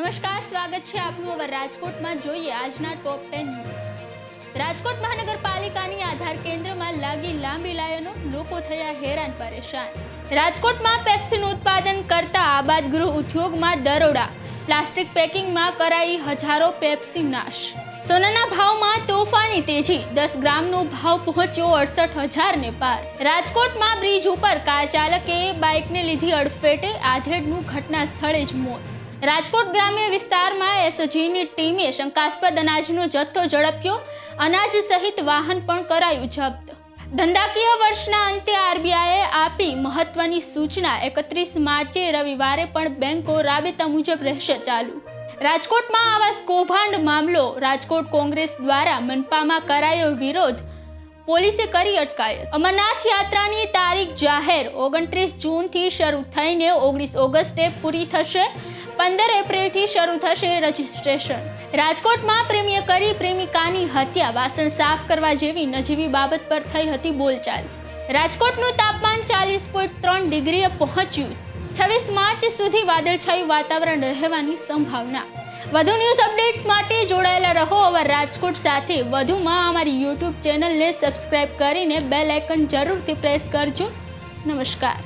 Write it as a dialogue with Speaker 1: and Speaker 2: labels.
Speaker 1: નમસ્કાર, સ્વાગત છે આપનું હવે રાજકોટમાં. જોઈએ આજના ટોપ 10 ન્યૂઝ. રાજકોટ મહાનગરપાલિકાની આધાર કેન્દ્રમાં લાગી લાંબી લાઈનો, લોકો થયા હેરાન પરેશાન. રાજકોટમાં પેપ્સીનું ઉત્પાદન કરતા આબાદ ગૃહ ઉદ્યોગમાં દરોડા, પ્લાસ્ટિક પેકિંગમાં કરાઈ હજારો પેપ્સી નાશ. સોનાના ભાવમાં તોફાની તેજી, 10 ગ્રામનો ભાવ પહોંચ્યો 68,000 ને પાર. રાજકોટમાં બ્રિજ ઉપર કાર ચાલકે બાઇકને લીધી અડફેટે, આધેડનું ઘટના સ્થળે જ મોત. રાજકોટ ગ્રામ્ય વિસ્તારમાં એસઓજીની ટીમે શંકાસ્પદ અનાજનો જથ્થો ઝડપ્યો, અનાજ સહિત વાહન પણ કરાયું જપ્ત. ધંધાકીય વર્ષના અંતે આરબીઆઈએ આપી મહત્વની સૂચના, 31 માર્ચે રવિવારે પણ બેંકો રાબેતા મુજબ રહેશે ચાલુ. રાજકોટમાં આવાસ કૌભાંડ મામલો, રાજકોટ કોંગ્રેસ દ્વારા મનપામાં કરાયો વિરોધ, પોલીસે કરી અટકાયત. અમરનાથ યાત્રાની તારીખ જાહેર, 29 જૂનથી શરૂ થઈને 19 ઓગસ્ટે પૂરી થશે. 15 એપ્રિલથી શરૂ થશે રજીસ્ટ્રેશન. રાજકોટમાં પ્રેમીએ કરી પ્રેમિકાની હત્યા, વાસણ સાફ કરવા જેવી નજીવી બાબત પર થઈ હતી બોલચાલ. રાજકોટનું તાપમાન 40.3 ડિગ્રીએ પહોંચ્યું. 26 માર્ચ સુધી વાદળછાયું વાતાવરણ રહેવાની સંભાવના. વધુ ન્યૂઝ અપડેટ્સ માટે જોડાયેલા રહો અવર રાજકોટ સાથે. વધુમાં અમારી યુટ્યુબ ચેનલને સબસ્ક્રાઇબ કરીને બેલ આઇકન જરૂરથી પ્રેસ કરજો. નમસ્કાર.